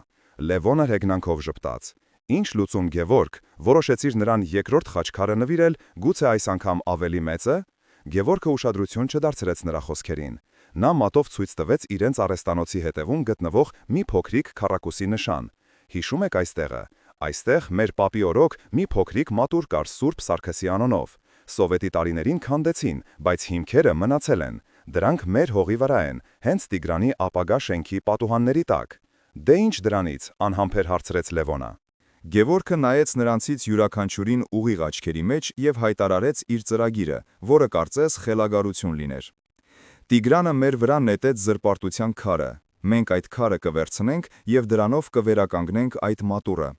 Լևոնը հեգնանքով ժպտաց։ Ինչ լուծում, Գևորգ, որոշեցիր նրան երկրորդ խաչքարը նվիրել, գուցե այս անգամ ավելի մեծ է։ Գևորգը ուշադրություն չդարձրեց նրա խոսքերին։ Նա մատով ցույց տվեց իրենց արեստանոցի հետևում գտնվող մի փոքրիկ քառակուսի նշան։ Հիշում եք այստեղը։ Այստեղ մեր պապի օրոք մի փոքրիկ մատուր կար Սուրբ Սարգսի անունով։ Սովետի տարիներին քանդեցին, բայց հիմքերը մնացել են։ Դրանք մեր հողի վրա են, հենց Տիգրանի ապագա շենքի պատուհանների տակ։ Դե ինչ դրանից, անհամբեր հարցրեց Լևոնը։ Գևորգը նայեց նրանցից յուրաքանչյուրին ուղիղ աչքերի մեջ եւ հայտարարեց իր ծրագիրը, որը կարծես խելագարություն լիներ։ Տիգրանը մեր վրա նետեց զրպարտության քարը։ Մենք այդ քարը կվերցնենք եւ դրանով կվերականգնենք այդ մատուռը։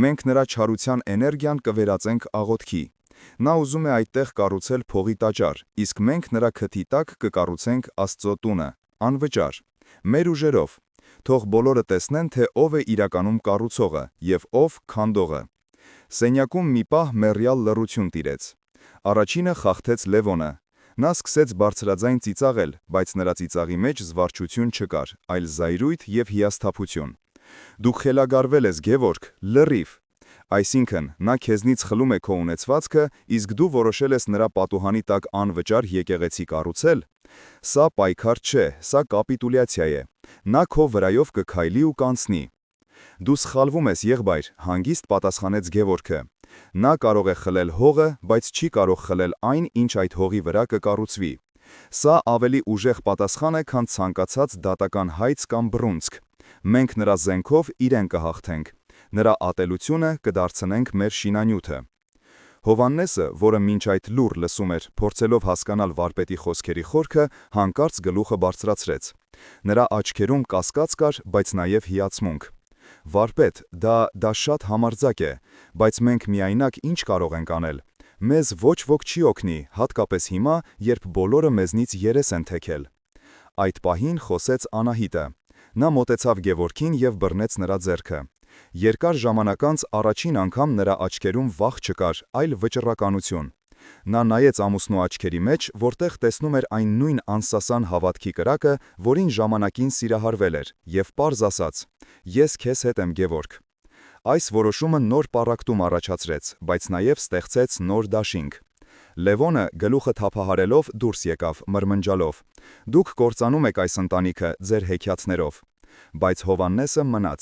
Մենք նրա չարության էներգիան կվերածենք աղոթքի։ Նա ուզում է այդտեղ կառուցել փողի տաճար, իսկ մենք նրա քթի տակ կկառուցենք Աստծո տունը, անվճար, մեր ուժերով։ Թող բոլորը տեսնեն, թե ով է իրականում կառուցողը եւ ով քանդողը։ Սենյակում մի պահ մեռյալ լռություն տիրեց։ Առաջինը խախտեց Լևոնը։ Նա սկսեց բարձրաձայն ծիծաղել, բայց նրա ծիծաղի մեջ զվարճություն չկար, այլ զայրույթ եւ հիասթափություն։ Դուք խելագարվել ես, Գևորգ, լրիվ։ Այսինքն, նա քեզնից խլում է քո ունեցվածքը, իսկ դու որոշել ես նրա պատուհանի տակ անվճար եկեղեցի կառուցել։ Սա պայքար չէ, սա կապիտուլյացիա է։ Նա քո վրայով կքայլի ու կանցնի։ Դու սխալվում ես, եղբայր, հանգիստ պատասխանեց Գևորգը։ Նա կարող է խլել հողը, բայց չի կարող խլել այն, ինչ այդ հողի վրա կկառուցվի։ Սա ավելի ուժեղ պատասխան է, քան ցանկացած դատական հայց կամ բռունցք։ Մենք նրա զենքով իրեն կհաղթենք։ Նրա ատելությունը կդարձնենք մեր շինանյութը։ Հովաննեսը, որը մինչ այդ լուր լսում էր, փորձելով հասկանալ վարպետի խոսքերի խորքը, հանկարծ գլուխը բարձրացրեց։ Նրա աչքերում կասկած կար, բայց նաև հիացմունք։ Վարպետ, դա շատ համարձակ է, բայց մենք միայնակ ինչ կարող ենք անել։ Մեզ ոչ ոք չի օգնի, հատկապես հիմա, երբ բոլորը մեզնից երես են թեքել։ Այդ պահին խոսեց Անահիտը։ Նա մոտեցավ Գևորգին եւ բռնեց նրա ձեռքը։ Երկար ժամանակ անց առաջին անգամ նրա աչքերում վախ չկար, այլ վճռականություն։ Նա նայեց ամուսնու աչքերի մեջ, որտեղ տեսնում էր այն նույն անսասան հավատքի կրակը, որին ժամանակին սիրահարվել էր, եւ պարզ ասաց. «Ես քեզ հետ եմ, Գևորգ»։ Այս որոշումը նոր պառակտում առաջացրեց, բայց նաև ստեղծեց նոր դաշինք։ Լևոնը գլուխը թափահարելով դուրս եկավ, մրմնջալով. «Դուք կործանում եք այս ընտանիքը ձեր հեքիաթներով»։ Բայց Հովաննեսը մնաց։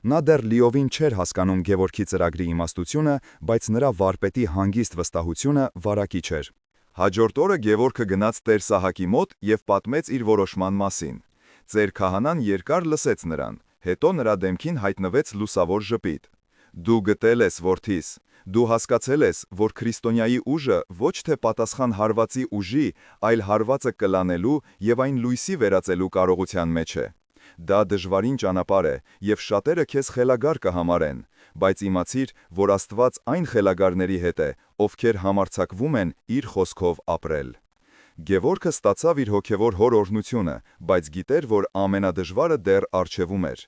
Նա դեռ լիովին չէր հասկանում Գևորգի ծրագրի իմաստությունը, բայց նրա վարպետի հանգիստ վստահությունը վարակիչ էր։ Հաջորդ օրը Գևորգը գնաց Տեր Սահակի մոտ եւ պատմեց իր որոշման մասին։ Ծեր քահանան երկար լսեց նրան, հետո նրա դեմքին հայտնվեց լուսավոր ժպիտ։ Դու գտել ես, որդիս, դու հասկացել ես, որ քրիստոնյայի ուժը ոչ թե պատասխան հարվածի ուժի, այլ հարվածը կլանելու եւ այն լույսի վերածելու կարողության մեջ է։ Դա դժվարին ճանապարհ է, եւ շատերը քեզ խելագար կհամարեն, բայց իմացիր, որ Աստված այն խելագարների հետ է, ովքեր համարձակվում են իր խոսքով ապրել։ Գևորգը ստացավ իր հոգևոր հոր օրհնությունը, բայց գիտեր, որ ամենադժվարը դեռ առջևում էր։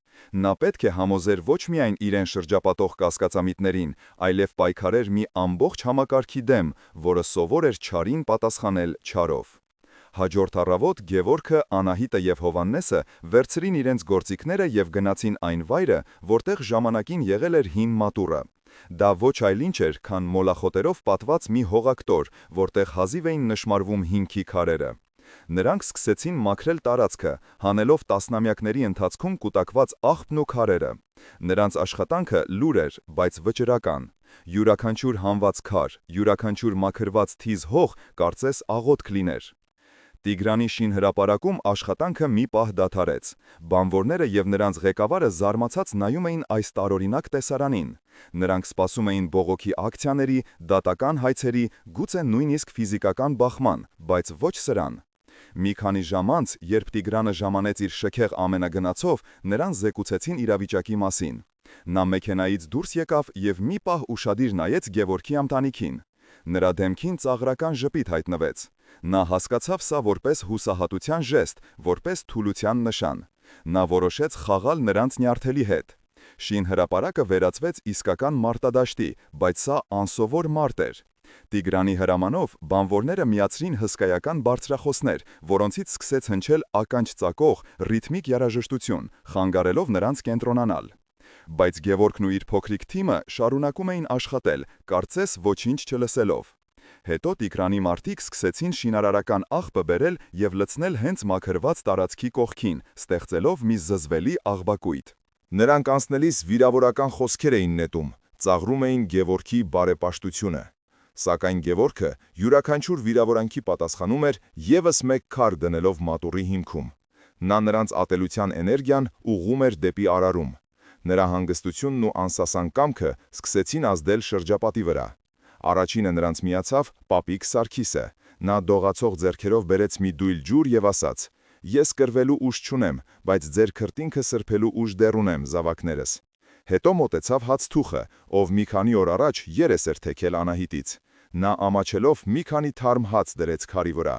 Նա պետք է համոզեր ոչ միայն իրեն շրջապատող կասկածամիտներին, այլև պայքարեր մի ամբողջ համակարգի դեմ, որը սովոր էր չարին պատասխանել չարով։ Հաջորդ առավոտ Գևորգը, Անահիտը եւ Հովհաննեսը վերցրին իրենց գործիքները եւ գնացին այն վայրը, որտեղ ժամանակին եղել էր հին մատուռը։ Դա ոչ այլ ինչ էր, քան մոլախոտերով պատված մի հողակտոր, որտեղ հազիվ էին նշմարվում հիմքի քարերը։ Նրանք սկսեցին մաքրել տարածքը, հանելով տասնամյակների ընթացքում կուտակված աղբն ու քարերը։ Նրանց աշխատանքը լուր էր, բայց վճռական։ Յուրաքանչյուր հանված քար, յուրաքանչյուր մաքրված թիզ հող կարծես աղոթք լիներ։ Տիգրանի շինհրապարակում աշխատանքը մի պահ դադարեց։ Բանվորները եւ նրանց ղեկավարը զարմացած նայում էին այս տարօրինակ տեսարանին։ Նրանք սպասում էին բողոքի ակցիաների, դատական հայցերի, գուցե նույնիսկ ֆիզիկական բախման, բայց ոչ սրան։ Մի քանի ժամ անց, երբ Տիգրանը ժամանեց իր շքեղ ամենագնացով, նրան զեկուցեցին իրավիճակի մասին։ Նա մեքենայից դուրս եկավ եւ մի պահ ուշադիր նայեց Գևորգի ամտանիքին։ Նրա դեմքին ծաղրական ժպիտ հայտնվեց։ Նա հասկացավ սա որպես հուսահատության ժեստ, որպես թուլության նշան։ Նա որոշեց խաղալ նրանց նյարդերի հետ։ Շինհրապարակը վերածվեց իսկական մարտադաշտի, բայց սա անսովոր մարտ էր։ Տիգրանի հրամանով բանվորները միացրին հսկայական բարձրախոսներ, որոնցից սկսեց հնչել ականջ ծակող ռիթմիկ երաժշտություն, խանգարելով նրանց կենտրոնանալ։ Բայց Գևորգն ու իր փոքրիկ թիմը շարունակում էին աշխատել, կարծես ոչինչ չլսելով։ Հետո Տիգրանի մարդիկ սկսեցին շինարարական աղբը բերել եւ լցնել հենց մաքրված տարածքի կողքին, ստեղծելով մի զզվելի աղբակույտ։ Նրանք անցնելիս վիրավորական խոսքեր էին նետում, ծաղրում էին Գևորգի բարեպաշտությունը։ Սակայն Գևորգը յուրաքանչյուր վիրավորանքի պատասխանում էր եւս մեկ քար դնելով մատուռի հիմքում։ Նա նրանց ատելության էներգիան ուղղում էր դեպի արարում։ Նրա հանգստությունն ու անսասան կամքը սկսեցին ազդել շրջապատի վրա։ Առաջինը նրանց միացավ Պապիկ Սարգիսը։ Նա դողացող ձեռքերով բերեց մի դույլ ջուր եւ ասաց. «Ես կռվելու ուժ չունեմ, բայց ձեր քրտինքը սրբելու ուժ դեռ ունեմ, զավակներս»։ Հետո մոտեցավ Հացթուխը, ով մի քանի օր առաջ երես էր թեքել Անահիտից։ Նա ամաչելով մի քանի թարմ հաց դրեց քարի վրա։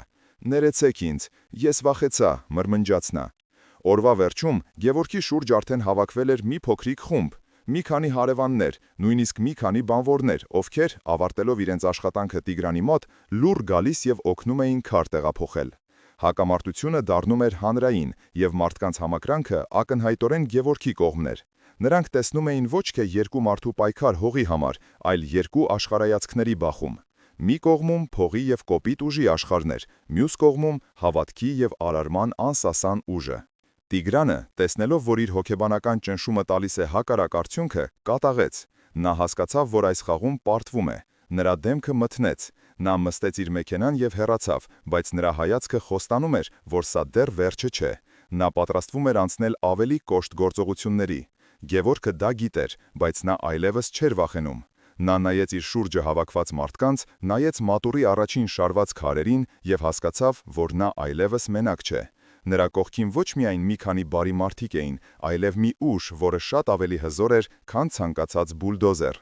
«Ներեցեք ինձ, ես վախեցա», մրմնջաց նա։ Օրվա վերջում Գևորգի շուրջ արդեն հավաքվել էր մի փոքրիկ խումբ, մի քանի հարևաններ, նույնիսկ մի քանի բանվորներ, ովքեր, ավարտելով իրենց աշխատանքը Տիգրանի մոտ, լուռ գալիս եւ օգնում էին քար տեղափոխել։ Հակամարտությունը դառնում էր հանրային, եւ մարդկանց համակրանքը ակնհայտորեն Գևորգի կողմն էր։ Նրանք տեսնում էին ոչ թե երկու մարդու պայքար հողի համար, այլ երկու աշխարհայացքների բախում։ Մի կողմում փողի եւ կոպիտ ուժի աշխարհներ, մյուս կողմում հավատքի եւ արարման անսասան ուժը։ Տիգրանը, տեսնելով, որ իր հոգեբանական ճնշումը տալիս է հակառակ արդյունքը, կատաղեց։ Նա հասկացավ, որ այս խաղում պարտվում է։ Նրա դեմքը մթնեց։ Նա նստեց իր մեքենան եւ հեռացավ, բայց նրա հայացքը խոստանում էր, որ սա դեռ վերջը չէ։ Նա պատրաստվում էր անցնել ավելի կոշտ գործողությունների։ Գևորգը դա գիտեր, բայց նա այլևս չէր վախենում։ Նա նայեց իր շուրջը հավաքված մարդկանց, նայեց մատուռի առաջին շարված քարերին եւ հասկացավ, որ նա այլևս մենակ չէ։ Նրա կողքին ոչ միայն մի քանի բարի մարդիկ էին, այլև մի ուժ, որը շատ ավելի հզոր էր, քան ցանկացած բուլդոզեր։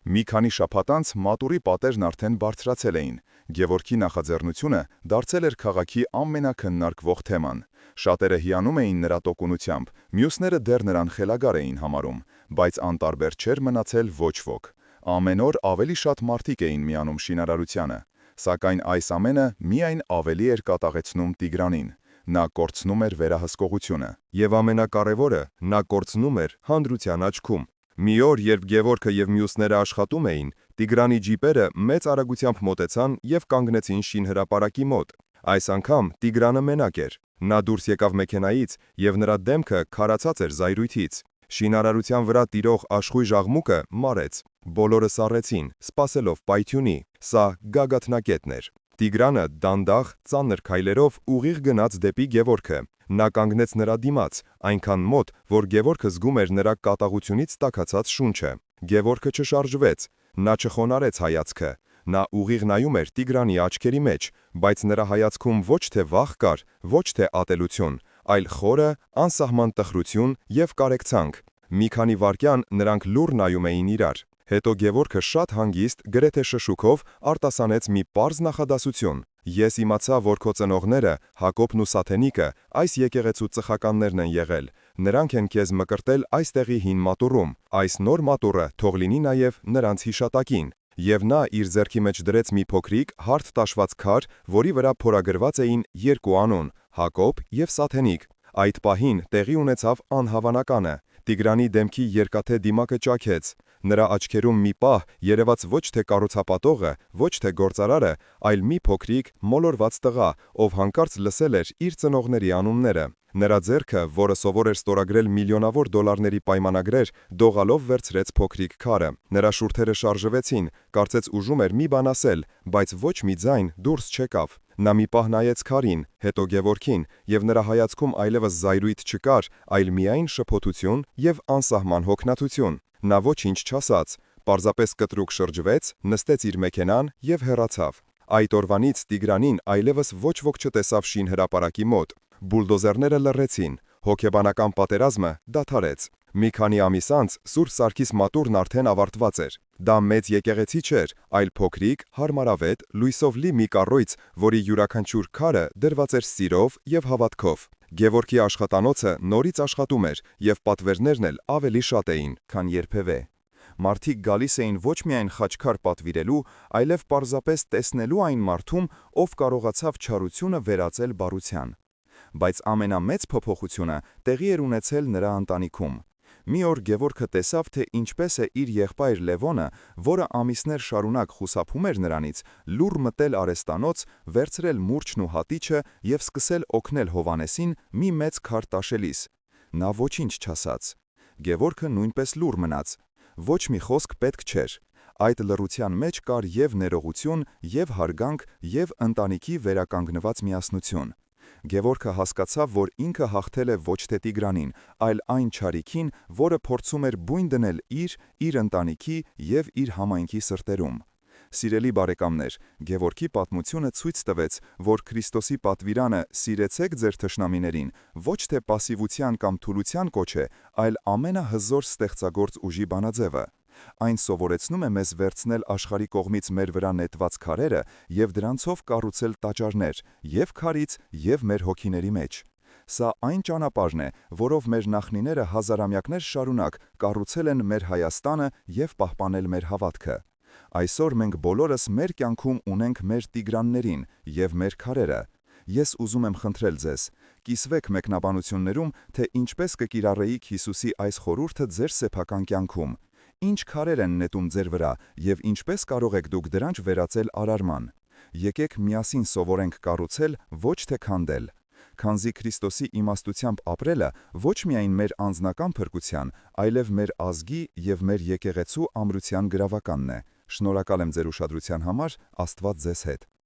Մի քանի շաբաթ անց մատուռի պատերն արդեն բարձրացել էին։ Գևորգի նախաձեռնությունը դարձել էր քաղաքի ամենաքննարկվող թեման։ Շատերը հիանում էին նրա տոկունությամբ, մյուսները դեռ նրան խելագար էին համարում, բայց անտարբեր չէր մնացել ոչ ոք։ Ամեն օր ավելի շատ մարդիկ էին միանում շինարարությանը, սակայն այս ամենը միայն ավելի էր կատաղեցնում Տիգրանին։ Նա կորցնում էր վերահսկողությունը։ Եվ ամենակարևորը, նա կորցնում էր հանրության աչքում։ Մի օր, երբ Գևորգը եւ մյուսները աշխատում էին, Տիգրանի ջիպերը մեծ արագությամբ մոտեցան եւ կանգնեցին շինհրապարակի մոտ։ Այս անգամ Տիգրանը մենակ էր։ Նա դուրս եկավ մեքենայից եւ նրա դեմքը քարացած էր զայրույթից։ Շինարարության վրա տիրող աշխույժ աղմուկը մարեց։ Բոլորը սառեցին, սպասելով պայթյունի։ Սա գագաթնակետն էր։ Տիգրանը դանդաղ, ծանր քայլերով ուղիղ գնաց դեպի Գևորգը։ Նա կանգնեց նրա դիմաց, այնքան մոտ, որ Գևորգը զգում էր նրա կատաղությունից տաքացած շունչը։ Գևորգը չշարժվեց, նա չխոնարհեց հայացքը։ Նա ուղիղ նայում էր Տիգրանի աչքերի մեջ, բայց նրա հայացքում ոչ թե վախ կար, ոչ թե ատելություն, այլ խորը, անսահման տխրություն և կարեկցանք։ Մի քանի վայրկյան նրանք լուռ նայում էին իրար։ Հետո Գևորգը շատ հանգիստ, գրեթե շշուկով արտասանեց մի պարզ նախադասություն. «Ես իմացա, որ քո ծնողները, Հակոբն ու Սաթենիկը, այս եկեղեցու ծխականներն են եղել։ Նրանք են քեզ մկրտել այստեղի հին մատուռում, այս նոր մատուռը թող լինի նաև նրանց հիշատակին»։ Եվ նա իր ձեռքի մեջ դրեց մի փոքրիկ, հարթ տաշված քար, որի վրա փորագրված էին երկու անուն՝ Հակոբ և Սաթենիկ։ Այդ պահին տեղի ունեցավ անհավանականը։ Տիգրանի դեմքի երկաթե դիմակը ճաքեց։ Նրա աչքերում մի պահ երևաց ոչ թե կառուցապատողը, ոչ թե գործարարը, այլ մի փոքրիկ, մոլորված տղա, ով հանկարծ լսել էր իր ծնողների անունները։ Նրա ձեռքը, որը սովոր էր ստորագրել միլիոնավոր դոլարների պայմանագրեր, դողալով վերցրեց փոքրիկ քարը։ Նրա շուրթերը շարժվեցին, կարծեց ուժում էր մի բան ասել, բայց ոչ մի ձայն դուրս չեկավ։ Նա մի պահ նայեց քարին, հետո Գևորգին, և նրա հայացքում այլևս զայրույթ չկար, այլ միայն շփոթություն և անսահման հոգնածություն։ Նա ոչինչ չասաց, պարզապես կտրուկ շրջվեց, նստեց իր մեքենան և հեռացավ։ Այդ օրվանից Տիգրանին այլևս ոչ ոք չտեսավ շինհրապարակի մոտ։ Բուլդոզերները լռեցին, հոգեբանական պատերազմը դադարեց։ Մի քանի ամիս անց Սուրբ Սարգիս մատուռն արդեն ավարտված էր։ Դա մեծ եկեղեցի չէր, այլ փոքրիկ, հարմարավետ, լույսով լի մի կառույց, որի յուրաքանչյուր քարը դրված էր սիրով և հավատքով։ Գևորգի աշխատանոցը նորից աշխատում էր, և պատվերներն էլ ավելի շատ էին, քան երբևէ։ Մարդիկ գալիս էին ոչ միայն խաչքար պատվիրելու, այլև պարզապես տեսնելու այն մարդում, ով կարողացավ չարությունը վերածել բարության։ Բայց ամենամեծ փոփոխությունը տեղի էր ունեցել նրա ընտանիքում։ Մի օր Գևորգը տեսավ, թե ինչպես է իր եղբայր Լևոնը, որը ամիսներ շարունակ խուսափում էր նրանից, լուռ մտել արհեստանոց, վերցրել մուրճն ու հատիչը և սկսել օգնել Հովհաննեսին մի մեծ քար տաշելիս։ Նա ոչինչ չասաց։ Գևորգը նույնպես լուռ մնաց։ Ոչ մի խոսք պետք չէր։ Այդ լռության մեջ կար և ներողություն, և հարգանք, և ընտանիքի վերականգնված միասնություն։ Գևորգը հասկացավ, որ ինքը հաղթել է ոչ թե Տիգրանին, այլ այն չարիքին, որը փորձում էր բույն դնել իր ընտանիքի և իր համայնքի սրտերում։ Սիրելի բարեկամներ, Գևորգի պատմությունը ցույց տվեց, որ Քրիստոսի պատվիրանը «Սիրեցեք ձեր թշնամիներին» ոչ թե պասիվության կամ թուլության կոչ է, այլ ամենահզոր ստեղծագործ ուժի բանաձևը։ Այն սովորեցնում է մեզ վերցնել աշխարհի կողմից մեր վրա նետված քարերը և դրանցով կառուցել տաճարներ և քարից, և մեր հոգիների մեջ։ Սա այն ճանապարհն է, որով մեր նախնիները հազարամյակներ շարունակ կառուցել են մեր Հայաստանը և պահպանել մեր հավատքը։ Այսօր մենք բոլորս մեր կյանքում ունենք մեր Տիգրաններին և մեր քարերը։ Ես ուզում եմ խնդրել ձեզ. կիսվեք մեկնաբանություններում, թե ինչպես կկիրառեիք Հիսուսի այս խորհուրդը ձեր սեփական կյանքում։ Ինչ քարեր են նետում ձեր վրա և ինչպես կարող եք դուք դրանց վերածել արարման։ Եկեք միասին սովորենք կառուցել, ոչ թե քանդել։ Քանզի Քրիստոսի իմաստությամբ ապրելը ոչ միայն մեր անձնական փրկության, այլև մեր ազգի և մեր եկեղեցու ամրության գրավականն է։ Շնորհակալ եմ ձեր ուշադրության համար, Աստված ձեզ հետ։